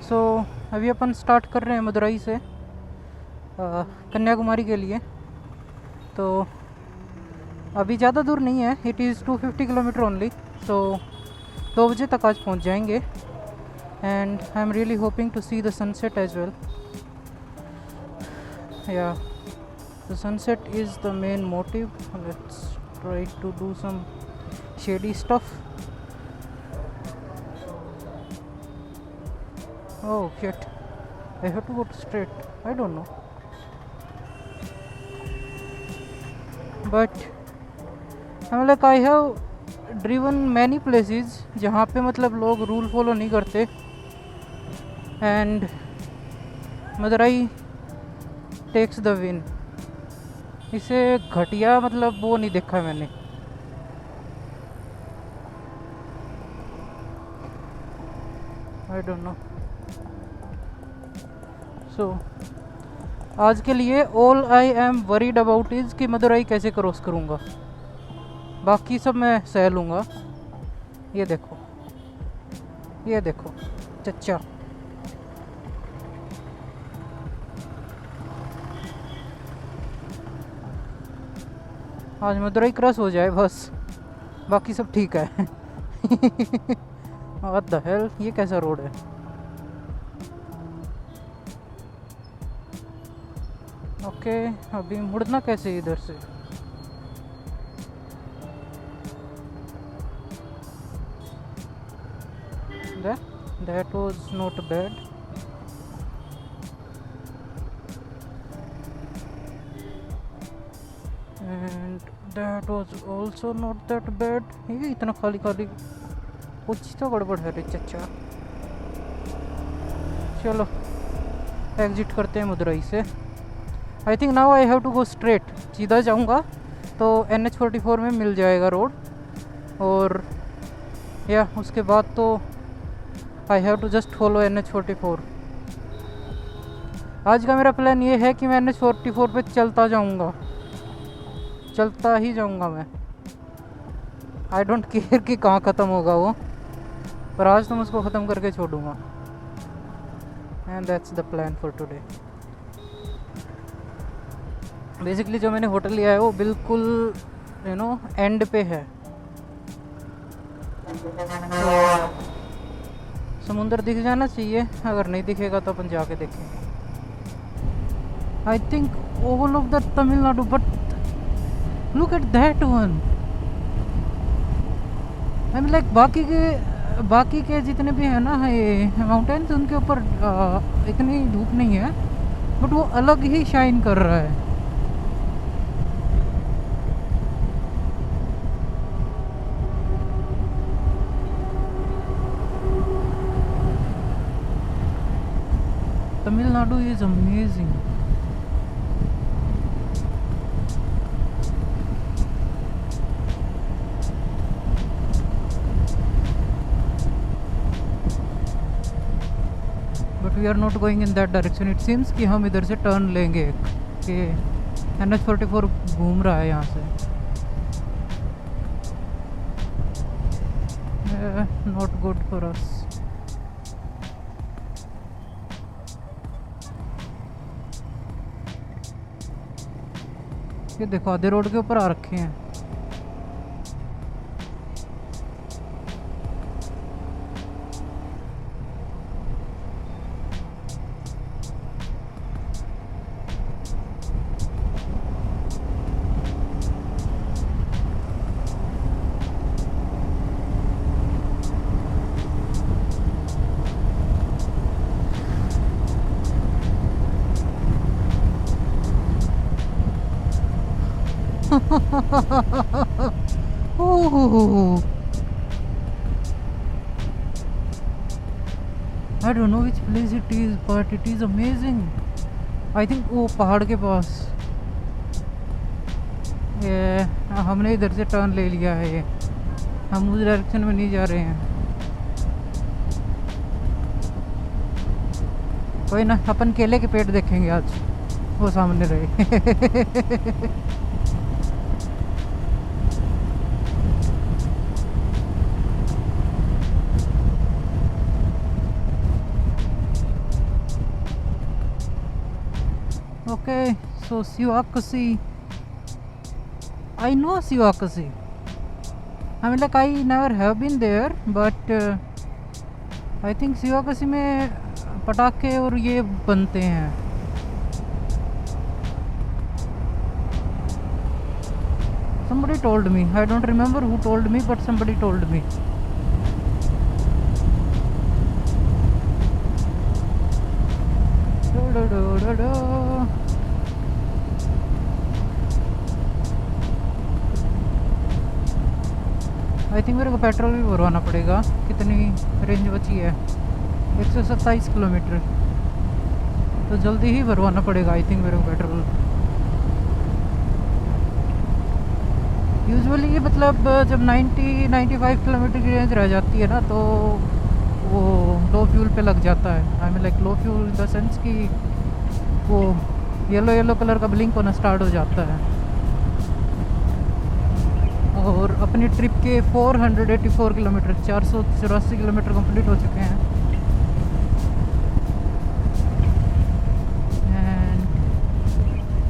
सो अभी अपन स्टार्ट कर रहे हैं मदुरई से कन्याकुमारी के लिए। तो अभी ज़्यादा दूर नहीं है, it is 250 kilometre only. So 2 बजे तक आज पहुंच जाएंगे and I am really hoping to see the sunset as well. या the sunset is the main motive. Let's try to do some shady stuff. Oh shit, I have to go straight. I don't know, but I'm like I have driven many places जहाँ पे मतलब लोग rule follow नहीं करते and Madurai takes the win. इसे घटिया मतलब वो नहीं देखा मैंने। आई डोंट नो। सो आज के लिए all I am worried about is कि मदुरई कैसे क्रॉस करूँगा, बाकी सब मैं सह लूँगा। ये देखो, ये देखो चच्चा। आज मदुरई क्रॉस हो जाए बस, बाकी सब ठीक है। व्हाट द हेल, ये कैसा रोड है? ओके अभी मुड़ना कैसे इधर से? that was not bad. And that was also not that bad. ये इतना खाली खाली कुछ तो गड़बड़ है रे चच्चा। चलो एग्जिट करते हैं मदुरई से। I think now I have to go straight. सीधा जाऊंगा तो NH44 में मिल जाएगा रोड, और या उसके बाद तो I have to just follow NH44। आज का मेरा प्लान ये है कि मैं NH44 पे चलता जाऊंगा, चलता ही जाऊंगा मैं। आई डोंट केयर कि कहाँ ख़त्म होगा वो, पर आज तो मैं उसको ख़त्म करके छोड़ूंगा। And that's the plan for today. Basically जो मैंने होटल लिया है वो बिल्कुल यू नो एंड पे है। तो समुंदर दिख जाना चाहिए, अगर नहीं दिखेगा तो अपन जाके देखेंगे। I think all of the Tamil Nadu, but look at that one. I mean like बाकी के जितने भी है ना ये माउंटेन्स, उनके ऊपर इतनी धूप नहीं है, बट वो अलग ही शाइन कर रहा है। Tamil is amazing. But we are not going in that direction. It seems कि हम इधर से टर्न लेंगे कि NH44 घूम रहा है यहाँ से। Not good for us. ये देखो आधे रोड के ऊपर आ रखे हैं। Oh, I don't know which place it is, but it is amazing. I think वो पहाड़ के पास ये हमने इधर से टर्न ले लिया है। ये हम उस डायरेक्शन में नहीं जा रहे हैं। कोई ना, अपन केले के पेड़ देखेंगे आज, वो सामने रहे। Okay, so Sivakasi. I know Sivakasi. I mean, like, I never have been there, but I think Sivakasi में पटाखे और ये बनते हैं. Somebody told me. I don't remember who told me, but somebody told me. I think मेरे को petrol भी भरवाना पड़ेगा. कितनी रेंज बची है? 127 किलोमीटर. तो जल्दी ही भरवाना पड़ेगा आई थिंक मेरे को पेट्रोल. यूजुअली मतलब जब 90-95 किलोमीटर की रेंज रह जाती है ना, तो वो लो फ्यूल पे लग जाता है. आई mean like low fuel in the sense कि वो येलो कलर का ब्लिंक होना स्टार्ट हो जाता है. और अपनी ट्रिप के 484 किलोमीटर 484 किलोमीटर कंप्लीट हो चुके हैं. एंड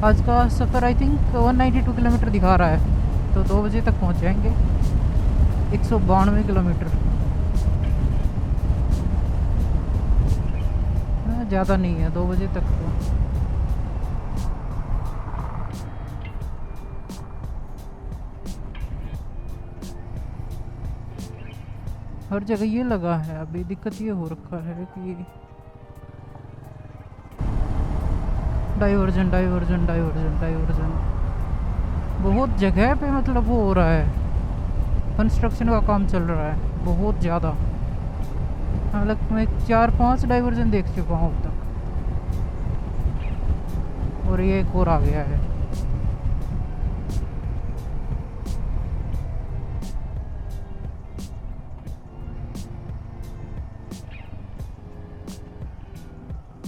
आज का सफ़र आई थिंक 192 किलोमीटर दिखा रहा है. तो 2 बजे तक पहुंच जाएंगे. 192 किलोमीटर. ज़्यादा नहीं है 2 बजे तक. तो हर जगह ये लगा है. अभी दिक्कत ये हो रखा है कि डाइवर्जन बहुत जगह पे मतलब वो हो रहा है. कंस्ट्रक्शन का काम चल रहा है बहुत ज़्यादा. मतलब मैं 4-5 डाइवर्जन देख चुका हूँ अब तक. और ये एक और आ गया है.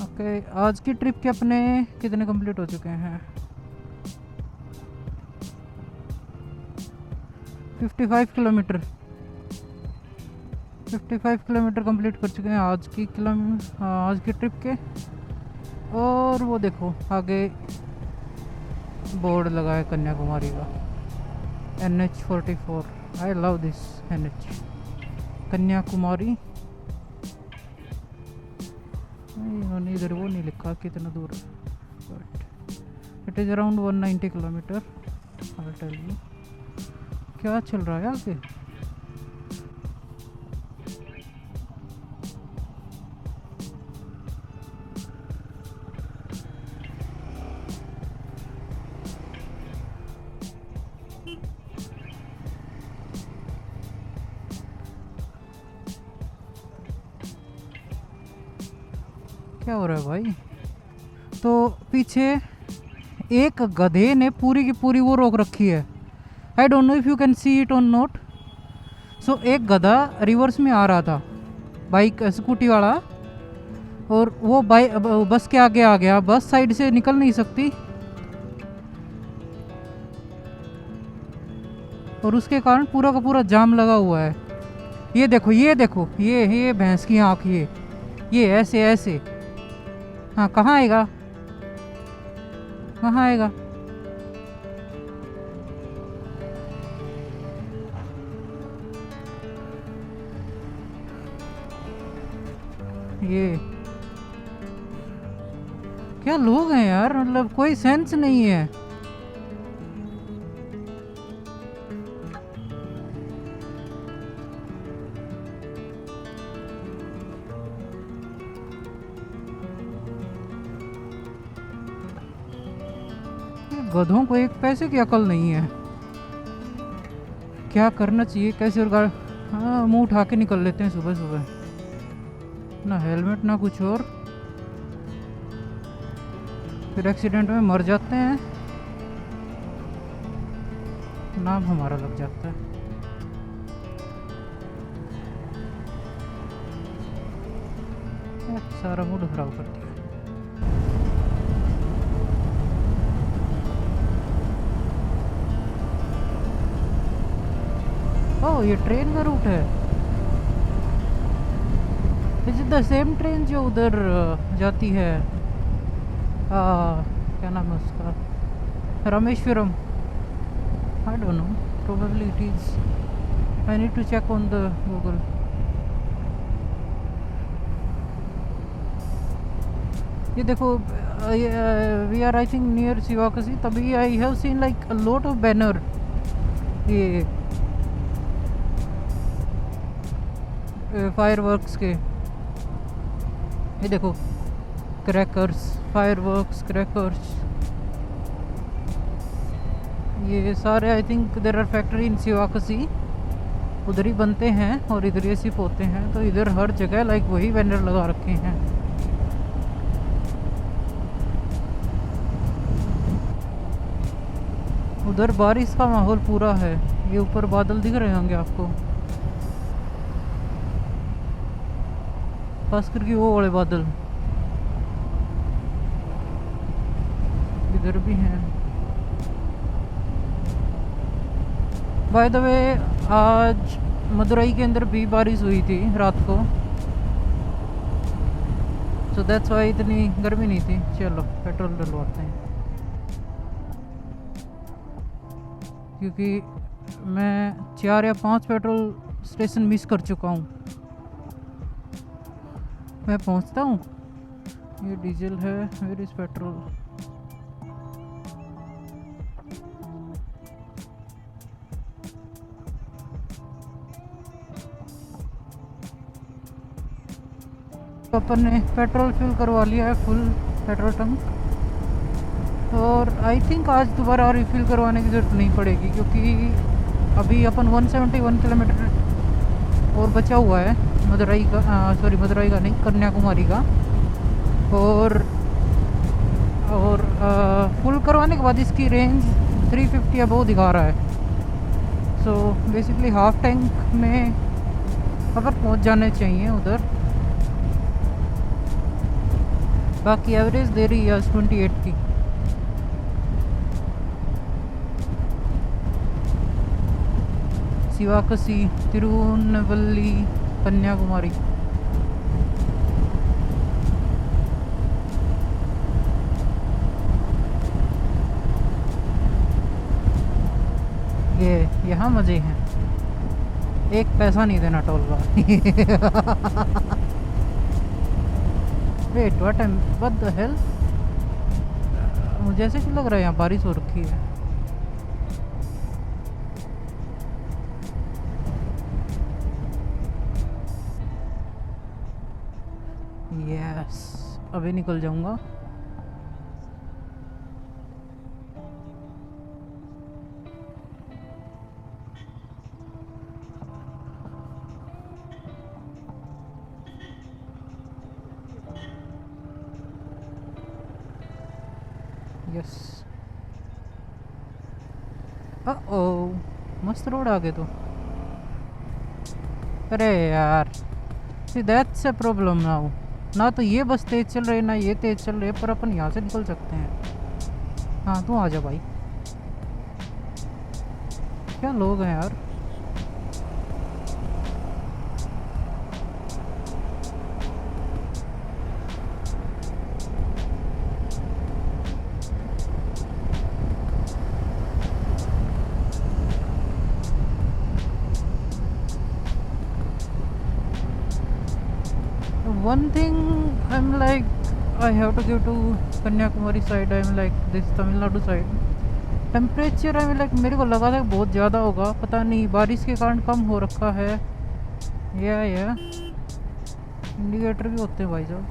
ओके, आज की ट्रिप के अपने कितने कंप्लीट हो चुके हैं? 55 किलोमीटर. 55 किलोमीटर कंप्लीट कर चुके हैं आज की ट्रिप के. और वो देखो आगे बोर्ड लगा है कन्याकुमारी का. NH44. I love this NH Kanyakumari. इन्होंने इधर वो नहीं लिखा कितना दूर है, but it is around 190 kilometre. I tell you क्या चल रहा है आगे. क्या हो रहा है भाई? तो पीछे एक गधे ने पूरी की पूरी वो रोक रखी है. I don't know if you can see it on note. So एक गधा रिवर्स में आ रहा था, बाइक स्कूटी वाला, और वो बस के आगे आ गया. बस साइड से निकल नहीं सकती, और उसके कारण पूरा का पूरा जाम लगा हुआ है. ये देखो ये भैंस की आँख. ये ऐसे. हाँ, कहाँ आएगा? ये क्या लोग हैं यार, मतलब कोई सेंस नहीं है. गधों को एक पैसे की अकल नहीं है. क्या करना चाहिए, कैसे? हाँ, मुंह उठा के निकल लेते हैं सुबह. ना हेलमेट ना कुछ और, फिर एक्सीडेंट में मर जाते हैं. नाम हमारा लग जाता है. सारा मूड खराब कर दिया. ओह, ये ट्रेन का रूट है. Is it the same train जो उधर जाती है क्या नाम है उसका, Rameswaram, I don't know, probably it is, I need to check on the Google. ये देखो, we are I think near Sivakasi, तभी I have seen like a lot of banner, ये फायरवर्क्स के। ये देखो, क्रैकर्स, फायरवर्क्स, क्रैकर्स, ये सारे I think there are factory in Sivakasi, उधर ही बनते हैं और इधर ही शिप होते हैं। तो इधर हर जगह लाइक वही बैनर लगा रखे हैं। उधर बारिश का माहौल पूरा है, ये ऊपर बादल दिख रहे होंगे आपको, खास करके वो वाले बादल इधर भी हैं। बाय द वे, आज मदुरई के अंदर भी बारिश हुई थी रात को, सो दैट्स वाई इतनी गर्मी नहीं थी। चलो पेट्रोल डलवाते हैं, क्योंकि मैं 4 या 5 पेट्रोल स्टेशन मिस कर चुका हूँ। मैं पहुँचता हूँ, ये डीजल है, वेयर इज़ पेट्रोल। तो अपन ने पेट्रोल फिल करवा लिया है, फुल पेट्रोल टंक। और आई थिंक आज दोबारा रिफ़िल करवाने की ज़रूरत नहीं पड़ेगी, क्योंकि अभी अपन 171 किलोमीटर और बचा हुआ है मदुरई का, सॉरी मदुरई का नहीं, कन्याकुमारी का। और फुल करवाने के बाद इसकी रेंज 350 अबव दिखा रहा है। सो बेसिकली हाफ टैंक में अपन पहुंच जाने चाहिए उधर। बाकी एवरेज दे रही है 28 की। शिवाकसी, तिरुनेलवेली, कन्याकुमारी। ये यहाँ मज़े हैं, एक पैसा नहीं देना टोल का। वेट व्हाट द हेल, मुझे ऐसे क्यों लग रहा है यहाँ बारिश हो रखी है। यस, अभी निकल जाऊंगा। यस, ओ मस्त रोड आगे तो। अरे यार, see that's a problem now, ना तो ये बस तेज चल रही है ना ये तेज चल रही है, पर अपन यहाँ से निकल सकते हैं। हाँ तू आ जा भाई, क्या लोग हैं यार। One thing I'm like, I have to give to Kanyakumari side, I'm like this Tamil Nadu side. Temperature I like मेरे को लगा था बहुत ज़्यादा होगा, पता नहीं बारिश के कारण कम हो रखा है। या इंडिकेटर भी होते हैं भाई साहब।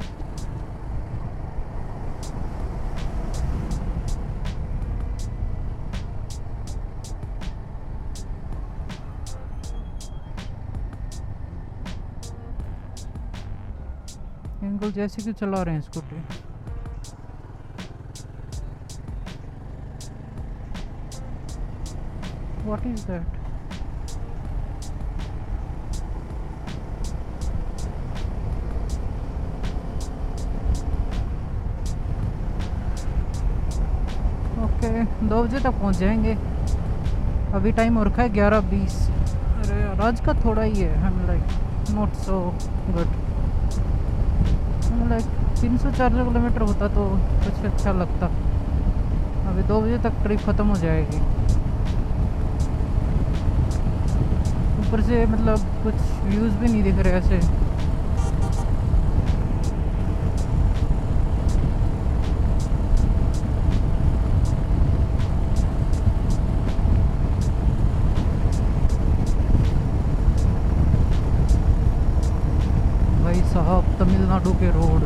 इनको जैसे कि चला रहे हैं scooty. What is that? Okay, 2 बजे तक पहुंच जाएंगे। अभी टाइम हो रखा है 11:20। अरे यार आज का थोड़ा ही है, हम like not so good. Like 300-400 kilometre होता तो कुछ अच्छा लगता। अभी 2 बजे तक ट्रिप ख़त्म हो जाएगी। ऊपर से मतलब कुछ व्यूज़ भी नहीं दिख रहे ऐसे। भाई साहब तमिलनाडु के रोड।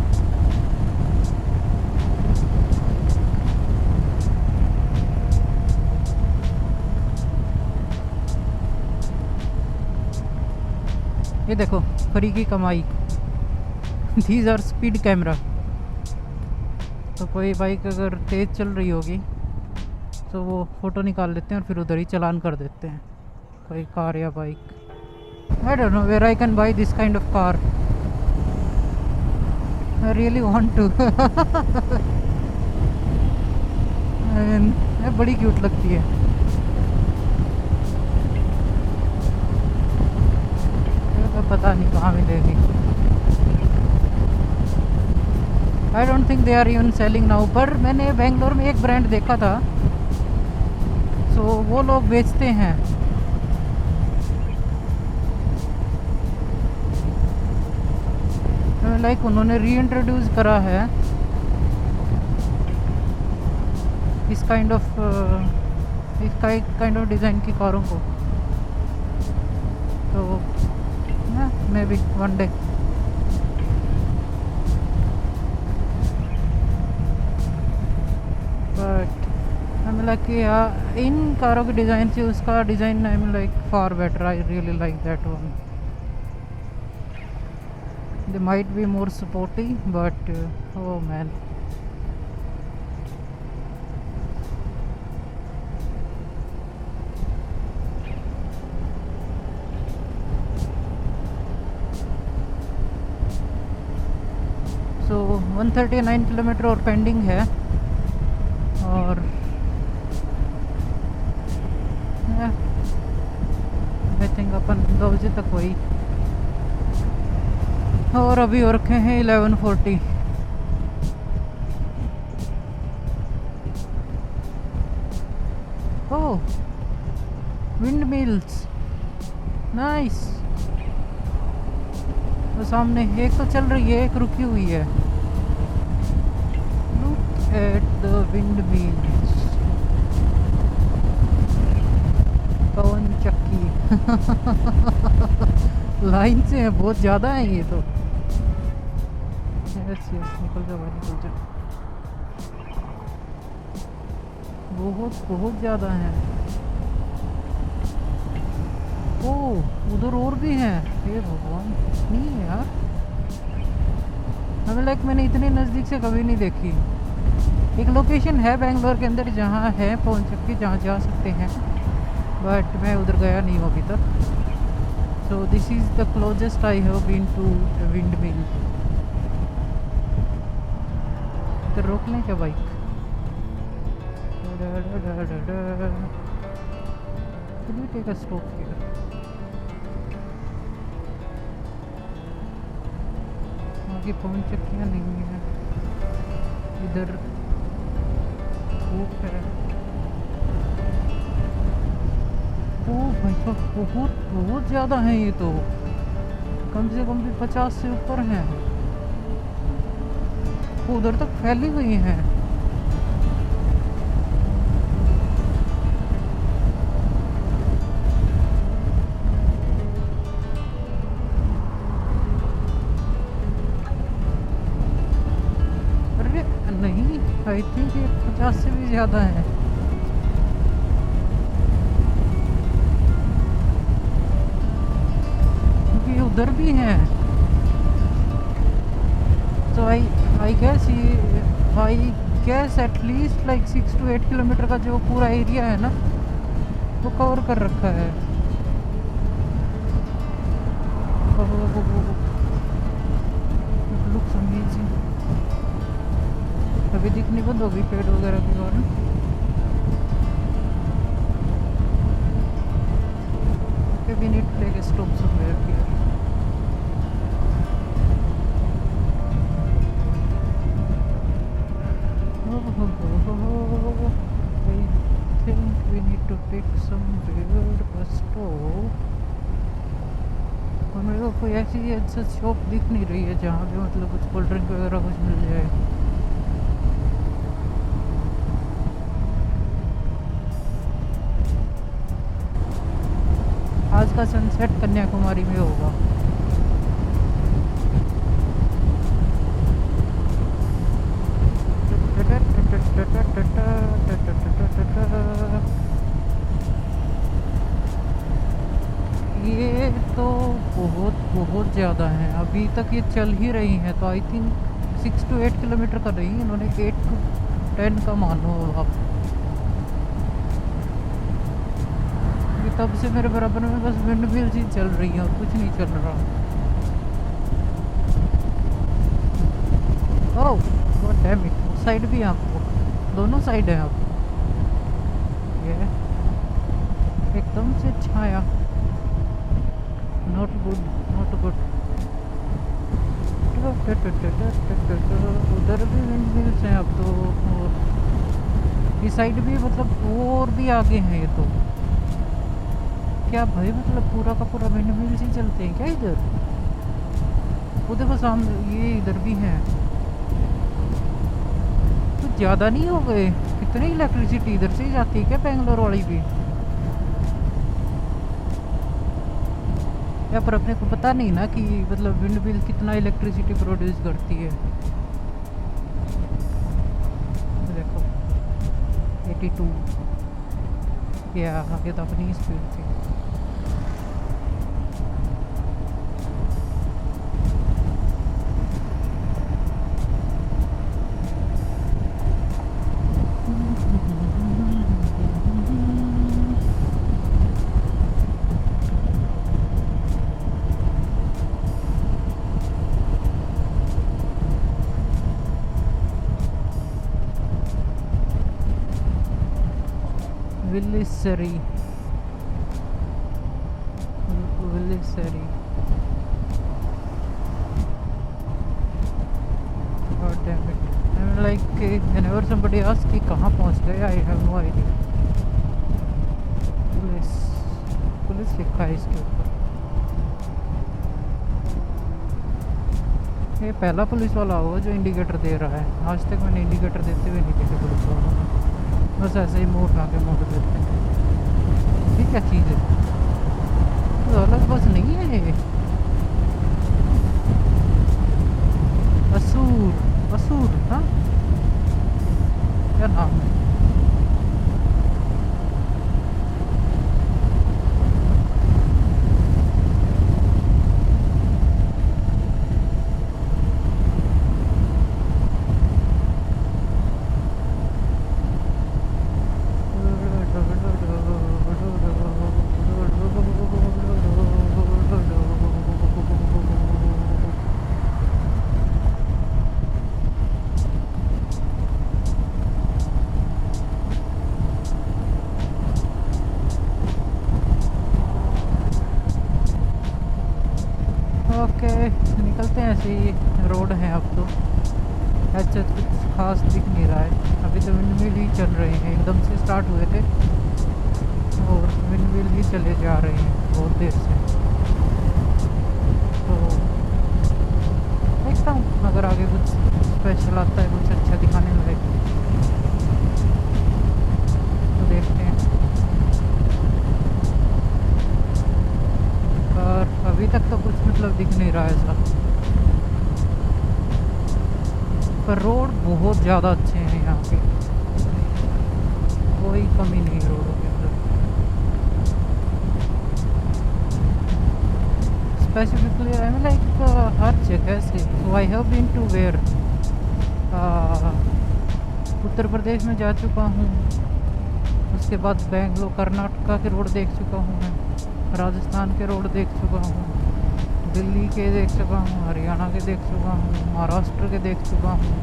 ये देखो फ्री की कमाई। These are speed camera. तो कोई बाइक अगर तेज़ चल रही होगी तो वो फ़ोटो निकाल लेते हैं और फिर उधर ही चालान कर देते हैं, कोई कार या bike. I don't know where I can buy this kind of car. I really want to. बड़ी क्यूट लगती है। पता नहीं कहाँ मिलेगी। I don't think they are even selling now. पर मैंने बेंगलोर में एक ब्रांड देखा था, सो वो लोग बेचते हैं। लाइक उन्होंने री इंट्रोड्यूस करा है इस काइंड ऑफ डिज़ाइन की कारों को। तो may be one day. But I mean like in कारों के डिज़ाइन से उसका design I mean like far better. I really like that one. They might be more sporty but oh man. So 139 kilometre और pending है, और I think अपन 2 बजे तक वही। और अभी हो रखे हैं 11:40। ओह विंड मिल्स नाइस। तो सामने एक तो चल रही है, एक रुकी हुई है। Look at the windmills. पवन चक्की। लाइन से है, बहुत ज़्यादा है ये तो। यस यस निकल जा भाई निकल जा। बहुत बहुत ज़्यादा है। ओह उधर और भी हैं। हे भगवान नहीं है यार। हमें लाइक मैंने इतने नज़दीक से कभी नहीं देखी। एक लोकेशन है बेंगलोर के अंदर जहाँ है पवन चक्की, जहाँ जा सकते हैं, बट मैं उधर गया नहीं हूँ अभी तक। So this is the closest I have been to windmill. तो रोक लें क्या bike? Can we take a stop here? आगे पवन चक्कियाँ नहीं है, इधर धूप है। ओह भाई साहब बहुत बहुत ज़्यादा है ये तो। कम से कम भी 50 से ऊपर हैं। वो उधर तक फैली हुई हैं। नहीं आई थिंक ये 50 से भी ज़्यादा है। क्योंकि उधर भी हैं। तो I guess at least like 6 to 8 kilometre का जो पूरा एरिया है ना वो कवर कर रखा है। Looks amazing. अभी दिखनी बंद होगी पेड़ वगैरह के कारण। Okay, we need to take a stop somewhere here. pick some weird stove. और मेरे को कोई ऐसी शॉप दिख नहीं रही है जहाँ पे मतलब कुछ कोल्ड ड्रिंक वगैरह कुछ मिल जाए. आज का सनसेट कन्याकुमारी में होगा. ये तो बहुत ज़्यादा है. अभी तक ये चल ही रही हैं तो आई थिंक 6 to 8 किलोमीटर कर रही हैं. इन्होंने 8 to 10 का मानो आप. ये तब से मेरे बराबर में बस विंड व्हील्स ही चल रही हैं और कुछ नहीं चल रहा. Oh god damn it. उस साइड भी आपको दोनों साइड है आप. ये एकदम से छाया. Not good not good. उधर भी विंड व्हील्स हैं अब तो. और इस साइड भी मतलब और भी आगे हैं ये तो. क्या भाई मतलब पूरा का पूरा विंड व्हील्स ही चलते हैं क्या इधर. वो देखो सामने ये इधर भी हैं. कुछ ज़्यादा नहीं हो गए. कितनी इलेक्ट्रिसिटी इधर से ही जाती है क्या बेंगलोर वाली भी. या पर अपने को पता नहीं ना कि मतलब विंड व्हील कितना इलेक्ट्रिसिटी प्रोड्यूस करती है. देखो 82. या ये तो अपनी स्पीड थी. Willissery. God damn it. I'm like whenever somebody asks कि कहाँ पहुँच गए I have no idea. Police लिखा है इसके ऊपर. ये पहला पुलिस वाला होगा जो इंडिकेटर दे रहा है. आज तक मैंने इंडिकेटर देते हुए नहीं देखे पुलिस वालों. बस ऐसे ही मोड़ उठा के मोड़ देते हैं. ये क्या चीज़ है. तो अलग बस नहीं है ये. असूर हाँ क्या नाम है. निकलते हैं. ऐसे ही रोड है अब तो. ऐसा कुछ खास दिख नहीं रहा है. अभी तो विंड व्हील ही चल रहे हैं. एकदम से स्टार्ट हुए थे और विंड व्हील ही चले जा रहे हैं बहुत देर से. तो देखता हूँ अगर आगे कुछ स्पेशल आता है कुछ अच्छा दिखाने लगे तो देखते हैं. पर अभी तक तो कुछ मतलब दिख नहीं रहा है ऐसा. पर रोड बहुत ज़्यादा अच्छे हैं यहाँ पे. कोई कमी नहीं रोडों के अंदर. स्पेसिफिकली आई मीन लाइक हर जगह से. So I have been to where. Uttar Pradesh में जा चुका हूँ. उसके बाद बेंगलोर कर्नाटका के रोड देख चुका हूँ मैं. राजस्थान के रोड देख चुका हूँ. दिल्ली के देख चुका हूँ. हरियाणा के देख चुका हूँ. महाराष्ट्र के देख चुका हूँ.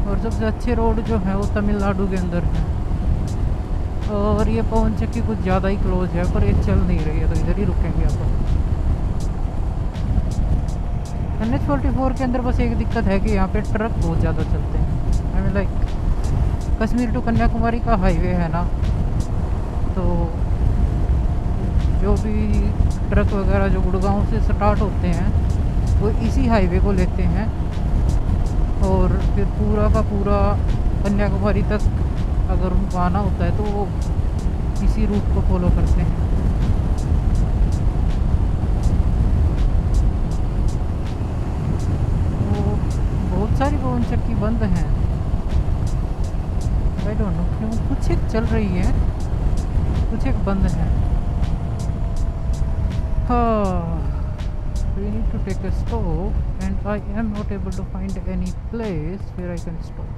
और सबसे अच्छे रोड जो है वो तमिलनाडु के अंदर है. और ये पवन चक्की कुछ ज़्यादा ही क्लोज है पर ये चल नहीं रही है तो इधर ही रुकेंगे अपन. NH44 के अंदर बस एक दिक्कत है कि यहाँ पे ट्रक बहुत ज़्यादा चलते हैं. I mean like Kashmir to Kanyakumari का हाईवे है ना, तो जो भी ट्रक वगैरह जो गुड़गांव से स्टार्ट होते हैं वो इसी हाईवे को लेते हैं और फिर पूरा का पूरा कन्याकुमारी तक अगर उनको आना होता है तो वो इसी रूट को फॉलो करते हैं। तो बहुत सारी पवन चक्की बंद हैं, आई डोंट नो क्यों, कुछ एक चल रही है, कुछ एक बंद है। हाँ, we need to take a stop and I am not able to find any place where I can stop.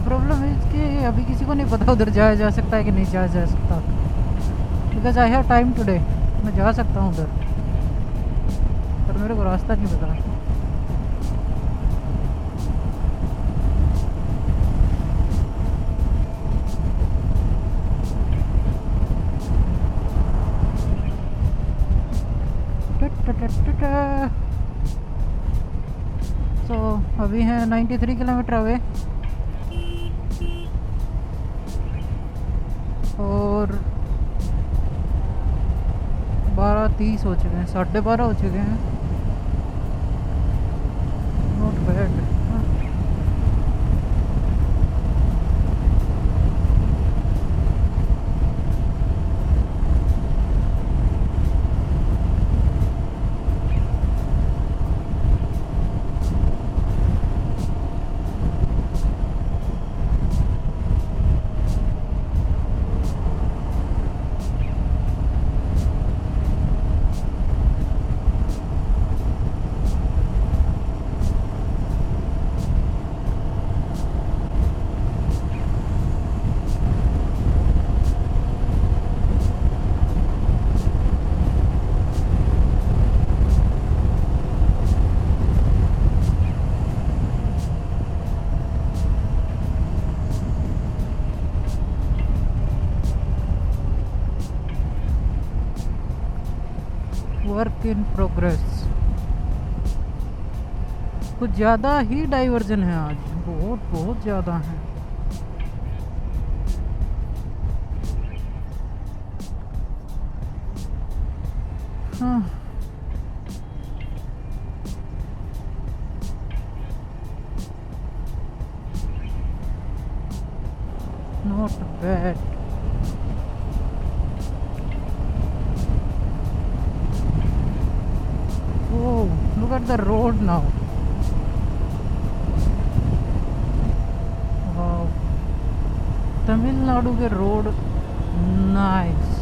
Problem है कि अभी किसी को नहीं पता उधर जाया जा सकता है कि नहीं जाया जा सकता, because I have time today, मैं जा सकता हूँ उधर, पर मेरे को रास्ता नहीं पता। तो अभी हैं 93 किलोमीटर अवे और 12:30 हो चुके हैं, 12:30 हो चुके हैं। Not bad. Work in progress. कुछ ज़्यादा ही डाइवर्जन है आज, बहुत बहुत ज़्यादा है। हाँ, not bad. Oh, look at the road now. Wow. Tamil Nadu के road nice.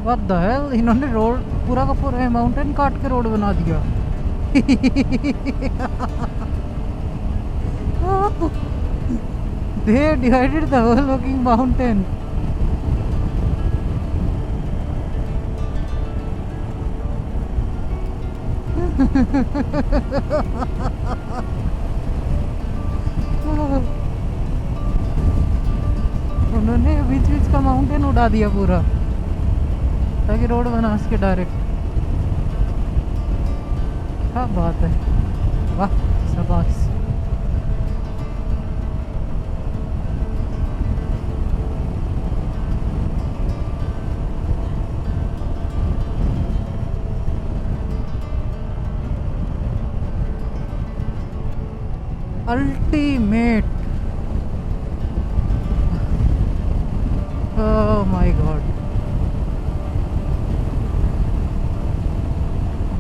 What the hell? इन्होंने रोड पूरा का पूरा माउंटेन काट के रोड बना दिया। They divided the whole fucking mountain. उन्होंने बीच बीच का माउंटेन उड़ा दिया पूरा ताकि रोड बना सके डायरेक्ट। क्या बात है, वाह शाबाश। Ultimate. Oh my God,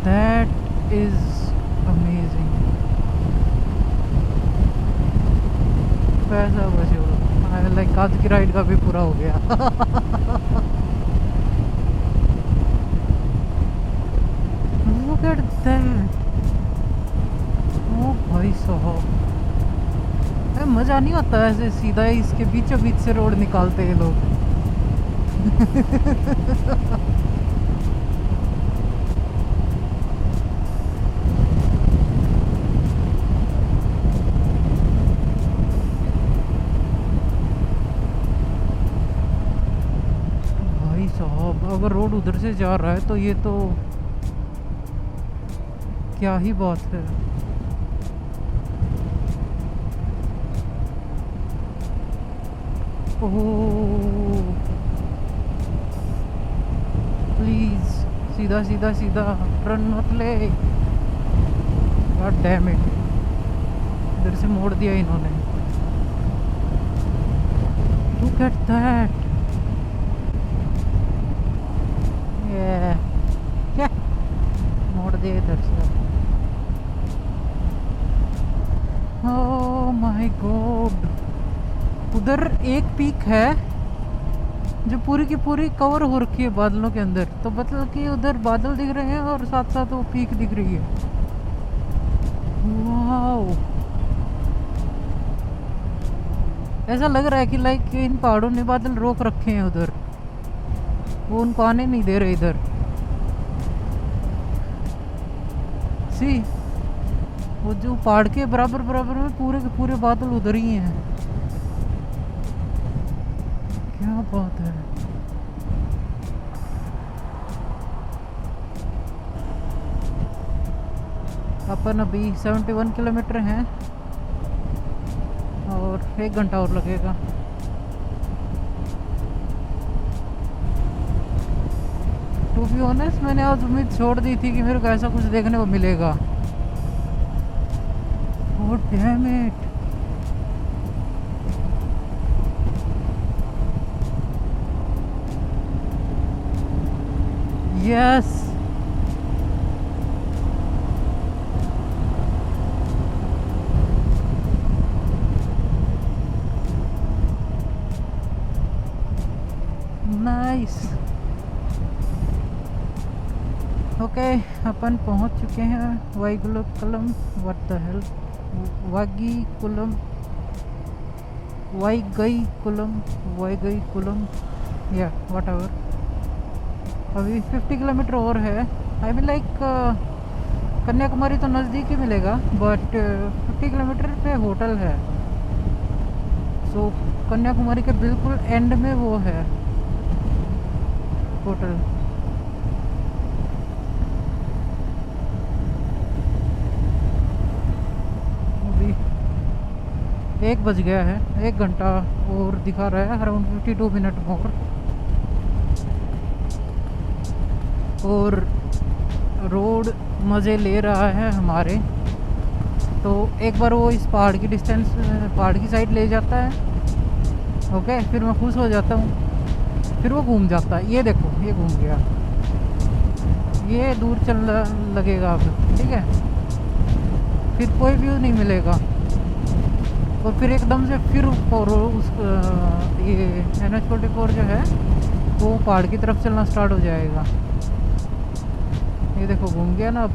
that is amazing. पैसा बचे, लाइक आज की राइड का भी पूरा हो गया। Look at that, ओ भाई साहब, मज़ा नहीं आता ऐसे सीधा ही इसके बीचों बीच से रोड निकालते हैं लोग। भाई साहब, अगर रोड उधर से जा रहा है तो ये तो क्या ही बात है। प्लीज सीधा सीधा सीधा, रन मत ले। गॉड डैम इट, इधर से मोड़ दिया इन्होंने। लुक एट दैट, क्या मोड़ दिया इधर से। ओह माय गॉड, उधर एक पीक है जो पूरी की पूरी कवर हो रखी है बादलों के अंदर, तो मतलब कि उधर बादल दिख रहे हैं और साथ साथ वो पीक दिख रही है। वाओ, ऐसा लग रहा है कि लाइक इन पहाड़ों ने बादल रोक रखे हैं उधर, वो उनको आने नहीं दे रहे इधर। सी, वो जो पहाड़ के बराबर बराबर में पूरे के पूरे बादल उधर ही हैं। क्या बात है। अपन अभी 71 किलोमीटर हैं और 1 घंटा और लगेगा। टू बी ऑनेस्ट, मैंने आज उम्मीद छोड़ दी थी कि मेरे को ऐसा कुछ देखने को मिलेगा। Oh damn it, yes. Nice, okay, अपन पहुंच चुके हैं Vaigulam, what the hell, Vagikulam, Vaigaikulam, या व्हाट एवर। अभी 50 किलोमीटर और है। आई मीन लाइक कन्याकुमारी तो नज़दीक ही मिलेगा, बट 50 किलोमीटर पे होटल है। सो कन्याकुमारी के बिल्कुल एंड में वो है होटल। अभी 1 बज गया है, 1 घंटा और दिखा रहा है, अराउंड 52 मिनट मोर। और रोड मज़े ले रहा है हमारे। तो एक बार वो इस पहाड़ की डिस्टेंस, पहाड़ की साइड ले जाता है, ओके, फिर मैं खुश हो जाता हूँ, फिर वो घूम जाता है। ये देखो, ये घूम गया, ये दूर चल लगेगा अब, ठीक है, फिर कोई व्यू नहीं मिलेगा। और फिर एकदम से फिर उस ये NH44 जो है वो पहाड़ की तरफ चलना स्टार्ट हो जाएगा। ये देखो घूम गया ना अब,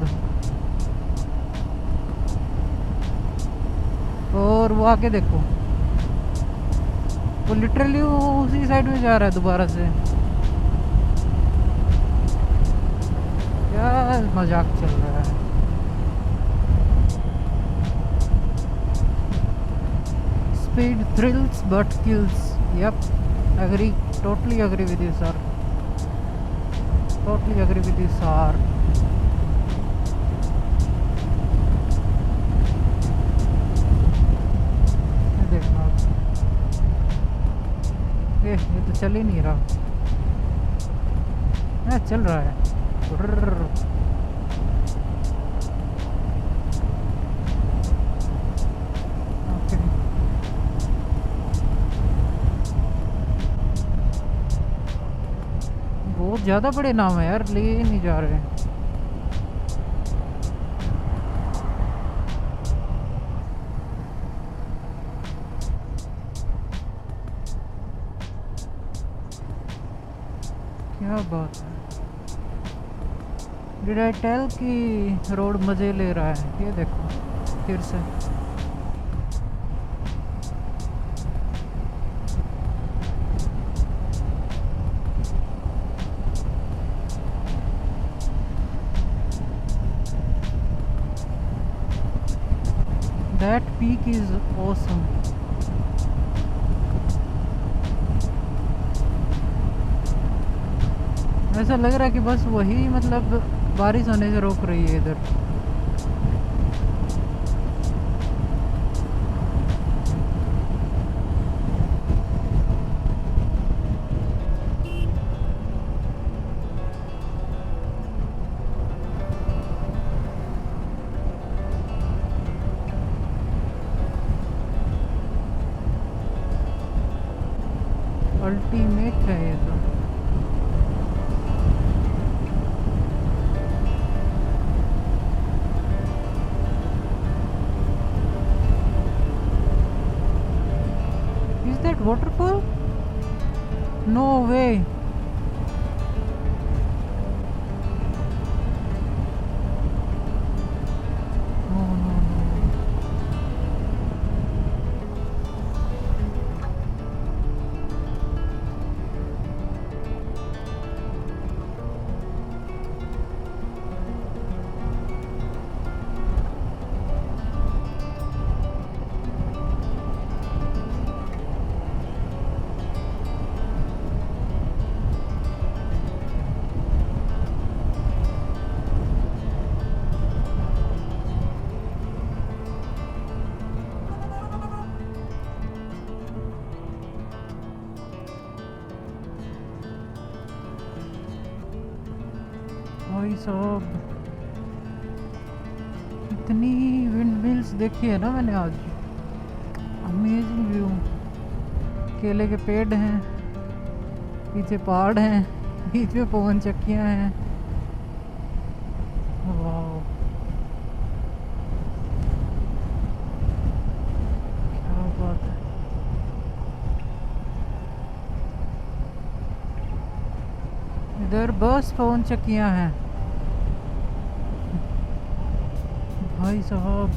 और वो आके देखो, वो लिटरली उसी साइड में जा रहा है दोबारा से। क्या मजाक चल रहा है। Speed thrills but kills, yup, agree, totally agree with you sir, totally agree with you sir. ये तो चल ही नहीं रहा, चल रहा है। बहुत ज़्यादा बड़े नाम है यार, ले नहीं जा रहे हैं। क्या बात है, डिड आई टेल कि रोड मज़े ले रहा है। ये देखो फिर say that peak is awesome. ऐसा लग रहा है कि बस वही मतलब बारिश होने से रोक रही है इधर। अल्टीमेट है ये तो। Is that waterfall? No way. No, no, no. भाई साहब इतनी विंड मिल्स देखी है ना मैंने आज। अमेजिंग व्यू, केले के पेड़ हैं, पीछे पहाड़ हैं, बीच में पवन चक्कियाँ हैं। वाह क्या बात है। इधर बस पवन चक्कियाँ हैं भाई साहब।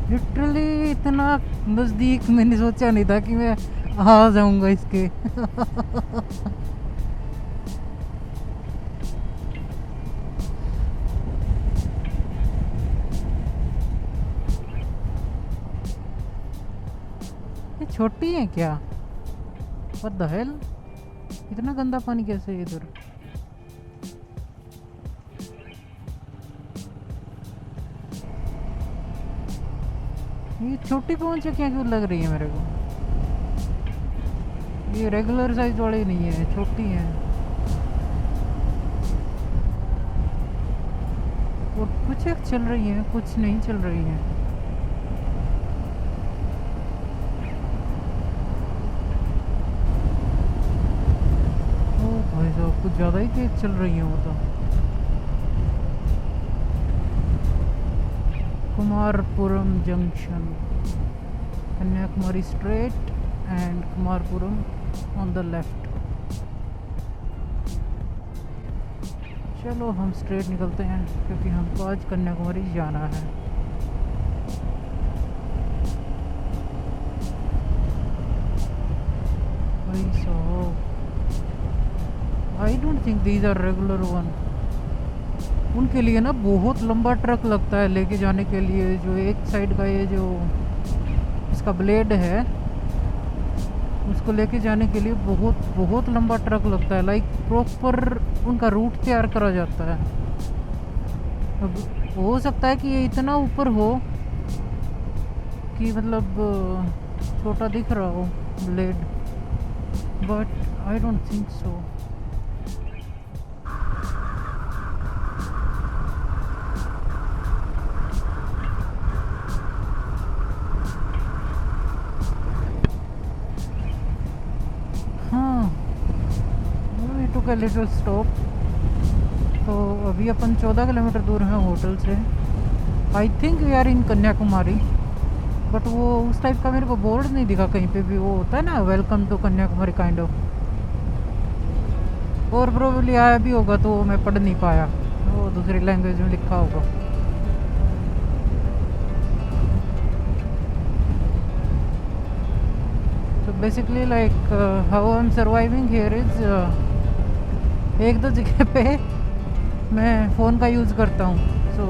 लिटरली इतना नज़दीक मैंने सोचा नहीं था कि मैं आ जाऊंगा इसके। ये छोटी है क्या? व्हाट द हेल, इतना गंदा पानी कैसे है इधर? ये छोटी पवन चक्कियाँ क्यों लग रही है मेरे को? ये रेगुलर साइज वाली नहीं है, छोटी है। और कुछ एक चल रही है, कुछ नहीं चल रही है। ओ भाई साहब कुछ ज़्यादा ही तेज चल रही है वो तो। Kumarpuram junction, Kanyakumari straight and Kumarpuram on the left. चलो हम स्ट्रेट निकलते हैं क्योंकि हमको आज कन्याकुमारी जाना है। भाई साहब I don't think these are regular one. उनके लिए ना बहुत लंबा ट्रक लगता है लेके जाने के लिए। जो एक साइड का ये जो इसका ब्लेड है उसको लेके जाने के लिए बहुत बहुत लंबा ट्रक लगता है। लाइक प्रॉपर उनका रूट तैयार करा जाता है। अब हो सकता है कि ये इतना ऊपर हो कि मतलब छोटा दिख रहा हो blade, but I don't think so. हाँ टुक अ लिटिल स्टॉप। तो अभी अपन 14 किलोमीटर दूर हैं होटल से। I think we are in Kanyakumari, but वो उस टाइप का मेरे को बोर्ड नहीं दिखा कहीं पे भी। वो होता है ना, welcome to Kanyakumari kind of. और प्रोबेबली आया भी होगा तो मैं पढ़ नहीं पाया, वो दूसरी लैंग्वेज में लिखा होगा। तो basically like how I am surviving here is, एक दो जगह पे मैं फ़ोन का यूज़ करता हूँ। सो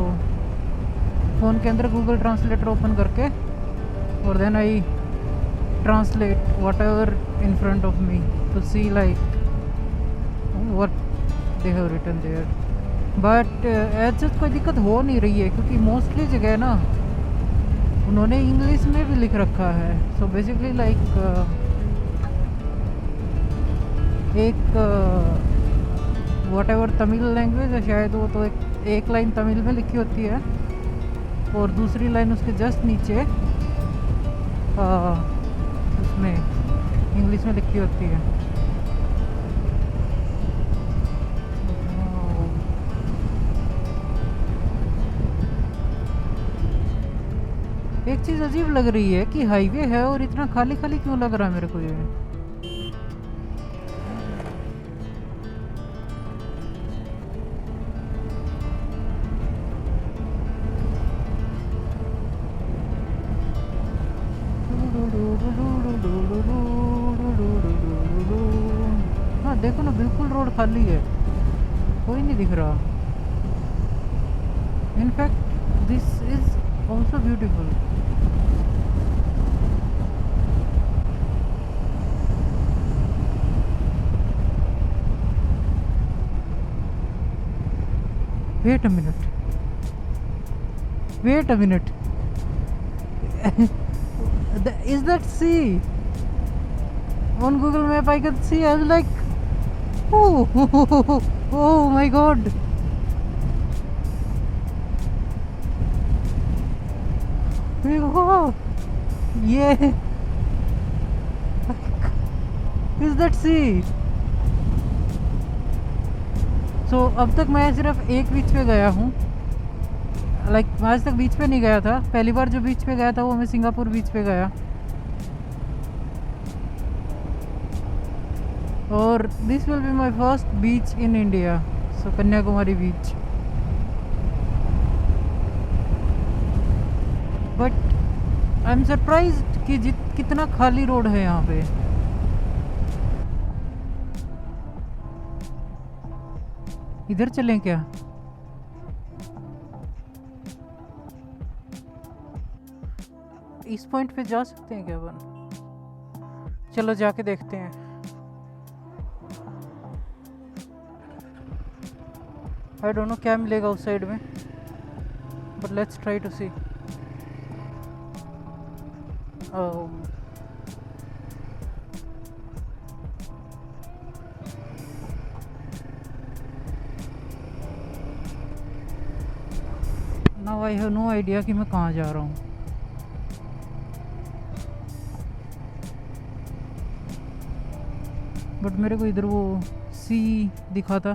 फ़ोन के अंदर गूगल ट्रांसलेटर ओपन करके और then I translate whatever in front of me to see like what they have written there, but ऐसे कोई दिक्कत हो नहीं रही है क्योंकि मोस्टली जगह ना उन्होंने इंग्लिश में भी लिख रखा है। सो बेसिकली लाइक एक वॉट एवर तमिल लैंग्वेज है शायद, वो तो एक लाइन तमिल में लिखी होती है और दूसरी लाइन उसके जस्ट नीचे उसमें इंग्लिश में लिखी होती है। एक चीज़ अजीब लग रही है कि हाईवे है और इतना खाली खाली क्यों लग रहा है मेरे को ये। हाँ देखो ना, बिल्कुल रोड खाली है, कोई नहीं दिख रहा। In fact this is also beautiful. Wait a minute. Wait a minute. Is that sea? On Google Map I could see. I was like, oh, oh my God. Oh, yeah. Is that sea? सो अब तक मैं सिर्फ एक बीच पे गया हूँ, like मैं आज तक बीच पे नहीं गया था। पहली बार जो बीच पे गया था वो मैं सिंगापुर बीच पे गया, और this will be my first beach in India, so Kanyakumari beach. But I am surprised कि कितना खाली रोड है यहाँ पे। इधर चलें क्या? इस पॉइंट पे जा सकते हैं क्या अपन? चलो जाके देखते हैं। आई डोंट नो क्या मिलेगा उस साइड में, but let's try to see. Now I have no idea कि मैं कहाँ जा रहा हूँ। बट मेरे को इधर वो सी दिखा था।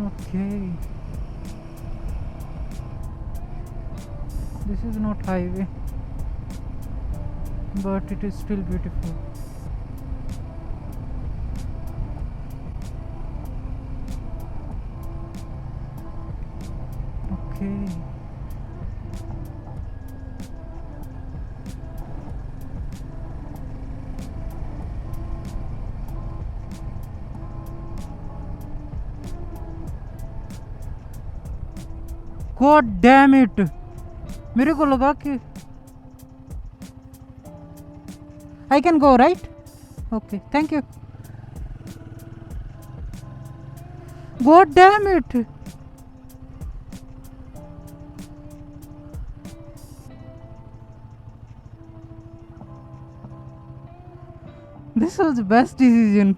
Okay, this is not highway but it is still beautiful. Okay. God damn it! मेरे को लगा कि I can go, right? Okay, thank you. God damn it! This was the best decision.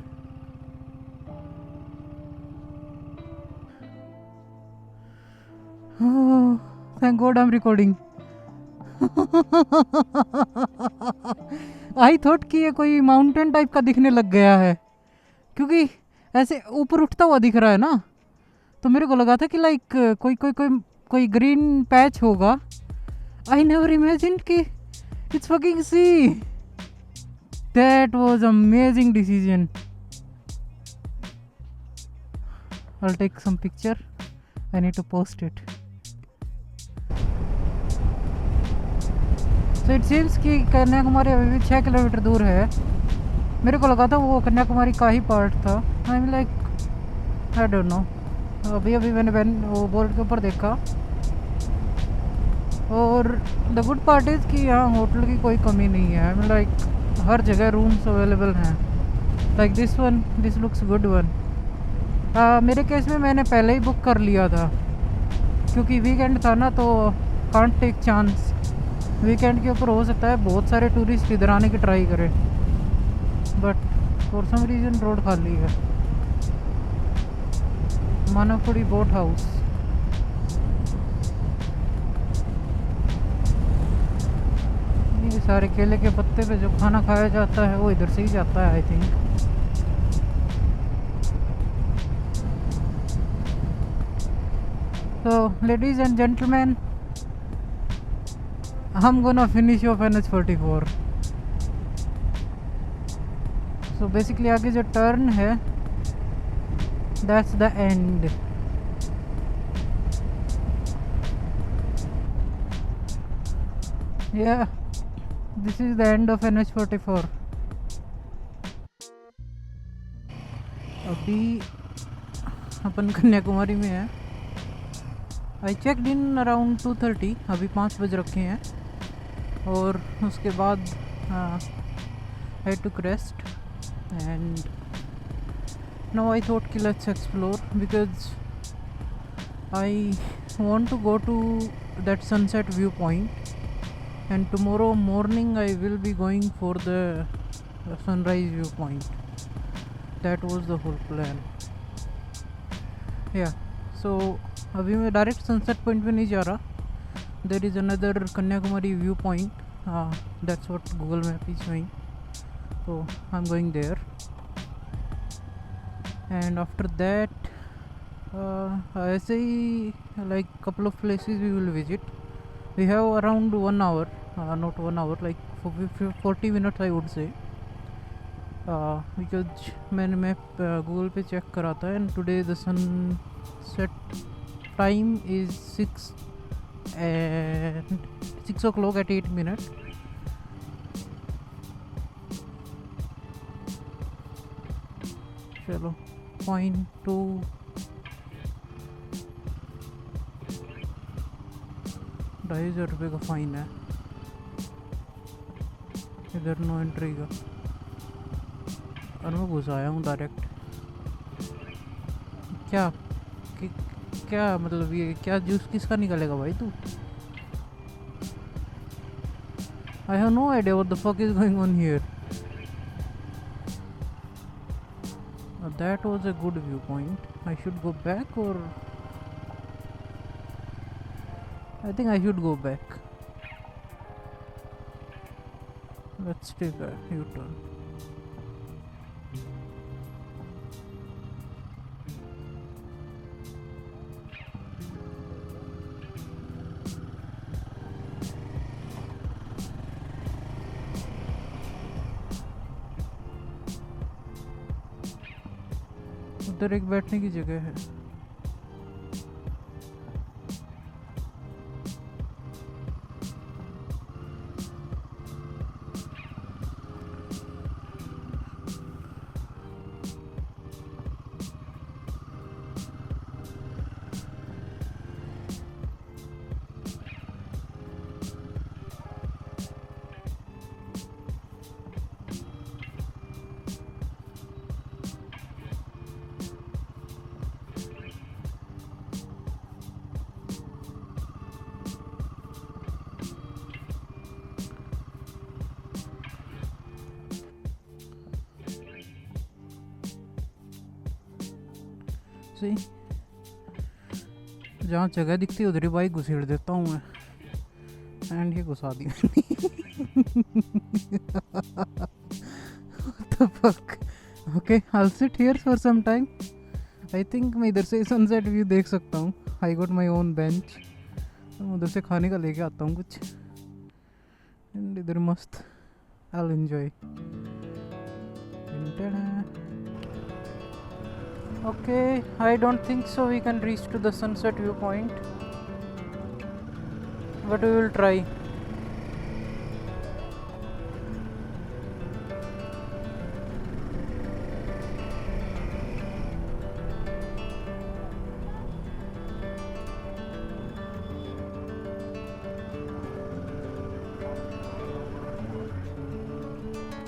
Oh, thank God I'm recording. I thought कि ये कोई mountain type का दिखने लग गया है, क्योंकि ऐसे ऊपर उठता हुआ दिख रहा है ना, तो मेरे को लगा था कि लाइक कोई कोई कोई कोई ग्रीन पैच होगा. आई नेवर इमेजिन कि it's fucking sea. That was amazing decision. I'll take some picture. I need to post it. So it seems कि कन्याकुमारी अभी भी 6 किलोमीटर दूर है. मेरे को लगा था वो कन्याकुमारी का ही पार्ट था. I am like I don't no. अभी अभी मैंने वो बोर्ड के ऊपर देखा. और द गुड पार्ट इज़ कि यहाँ होटल की कोई कमी नहीं है. आई एम लाइक हर जगह रूम्स अवेलेबल हैं. Like this one, this looks good one. मेरे केस में मैंने पहले ही बुक कर लिया था, क्योंकि वीकेंड था ना, तो कांट टेक चांस. वीकेंड के ऊपर हो सकता है बहुत सारे टूरिस्ट इधर आने की ट्राई करें, but for some reason road खाली है. Manavpuri boat house. ये सारे केले के पत्ते पे जो खाना खाया जाता है वो इधर से ही जाता है I think. So, ladies and gentlemen, I'm gonna finish off NH44. So basically आगे जो टर्न है, that's the end. Yeah, this is the end of NH44. अभी अपन कन्याकुमारी में है. I checked in around 2:30. अभी 5 बज रखे हैं. और उसके बाद I took rest and now I thought कि let's explore, because I want to go to that sunset view point, and tomorrow morning I will be going for the sunrise view point. That was the whole plan. Yeah so अभी मैं direct sunset point पे नहीं जा रहा. There is another Kanyakumari view point. That's what Google map is showing. So I'm going there, and after that ऐसे ही like couple of places we will visit. We have around 1 hour, not 1 hour, like 40 minutes I would say, because मैंने map Google पे check करा था, and today the sunset time is 6 o'clock at 8 minutes. चलो 0.2 ₹2,500 का fine है इधर no entry का, और मैं घुस आया हूँ डायरेक्ट. क्या मतलब ये क्या जूस किसका निकलेगा भाई तू? I have no idea what the fuck is going on here. That was a good viewpoint. I should go back, or I think I should go back. Let's take a U-turn. उधर एक बैठने की जगह है. जहाँ जगह दिखती है उधर ही बाइक घुसेड़ देता हूँ मैं, एंड ये घुसा दिया What the fuck? Okay, I'll sit here for some time. I think मैं इधर से सनसेट व्यू देख सकता हूँ. I got my own bench. मैं उधर से खाने का लेके आता हूँ कुछ. And इधर मस्त. I'll enjoy. Okay, I don't think so we can reach to the sunset viewpoint. But we will try.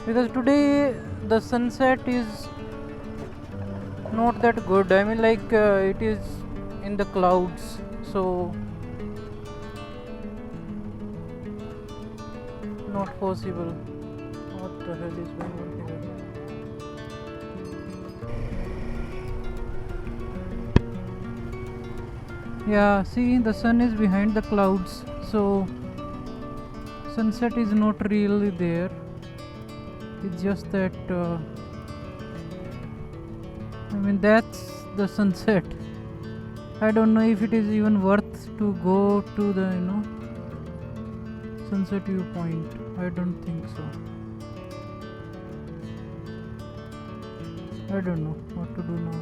Because today the sunset is not that good. I mean, like it is in the clouds, so not possible. What the hell is going on here? Yeah, see, the sun is behind the clouds, so sunset is not really there. It's just that I mean, that's the sunset. I don't know if it is even worth to go to the sunset viewpoint. I don't think so. I don't know what to do now.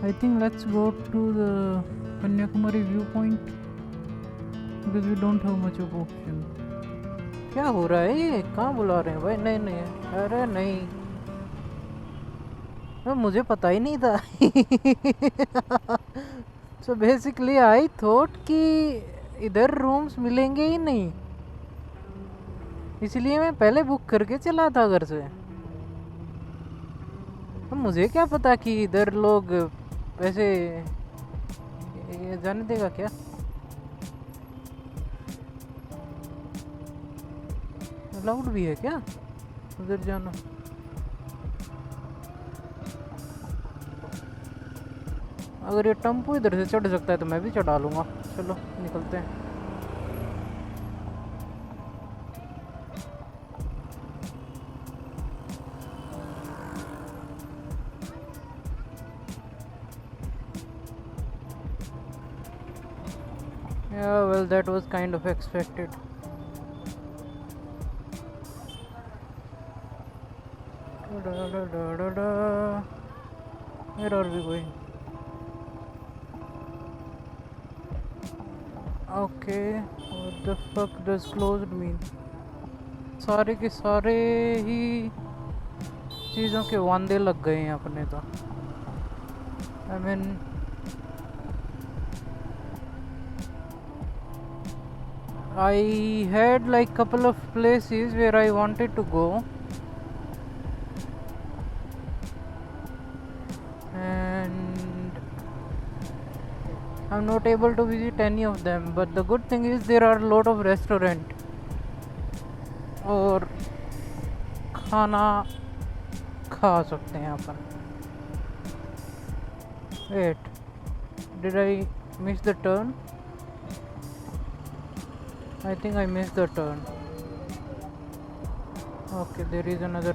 I think let's go to the Kanyakumari viewpoint because we don't have much of option. क्या हो रहा है ये? कहाँ बुला रहे हैं भाई? नहीं नहीं, अरे नहीं, मुझे पता ही नहीं था. So basically I thought कि इधर रूम्स मिलेंगे ही नहीं, इसलिए मैं पहले बुक करके चला था घर से. मुझे क्या पता कि इधर लोग ऐसे जाने देगा क्या? अलाउड भी है क्या उधर जाना? अगर ये टेम्पो इधर से चढ़ सकता है तो मैं भी चढ़ा लूँगा. चलो निकलते हैं. Yeah, well, that was kind of expected. Where are we going? Okay, what the fuck does closed mean? सारे के सारे ही चीज़ों के वांदे लग गए हैं अपने तो. I mean, I had like couple of places where I wanted to go, and I'm not able to visit any of them. But the good thing is there are a lot of restaurant और खाना खा सकते हैं अपन. Wait, did I miss the turn? I think I missed the turn. Okay, there is another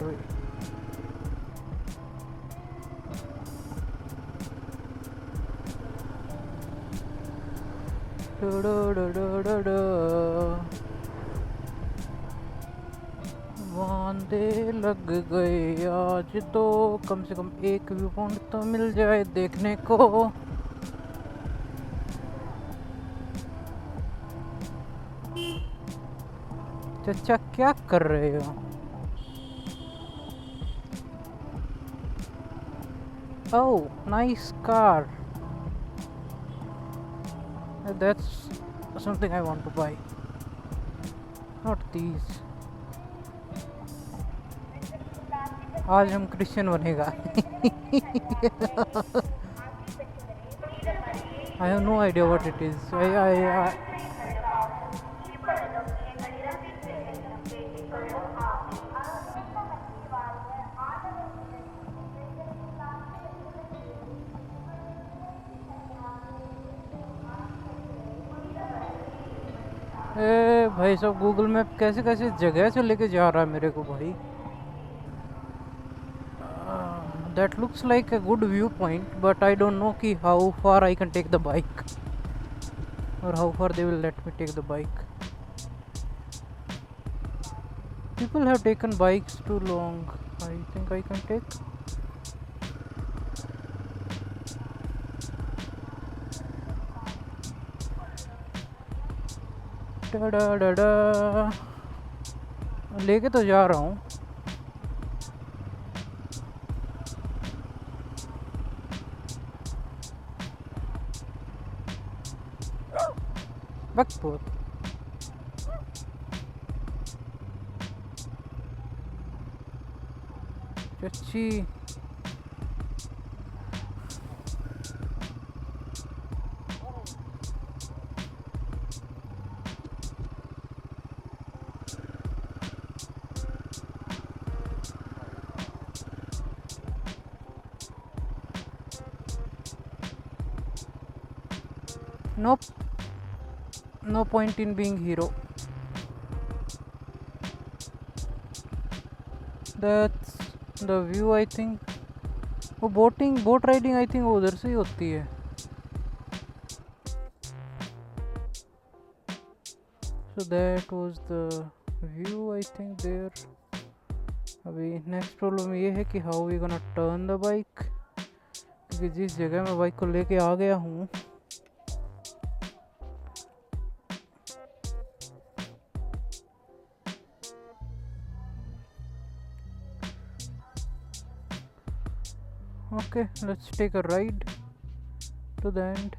way. वांदे लग गए आज तो, कम से कम एक व्यू पॉइंट तो मिल जाए देखने को. चचा क्या कर रहे हो? Oh, nice car. That's something I want to buy. Not these. आज हम क्रिश्चियन बनेगा. I have no idea what it is. I ए भाई साहब, गूगल मैप कैसे कैसे जगह से लेके जा रहा है मेरे को भाई. That looks like a good viewpoint, but I don't know ki how far I can take the bike, or how far they will let me take the bike. People have taken bikes too long. I think I can take. Da da da da. लेके तो जा रहा हूँ. बकपुर. अच्छी. Nope. No point in being hero. That's the view, I think. वो boat riding I think उधर से ही होती है. So that was the view, I think there. अभी नेक्स्ट प्रॉब्लम ये है कि how we gonna turn the bike, क्योंकि जिस जगह मैं बाइक को लेके आ गया हूँ okay, let's take a ride to the end.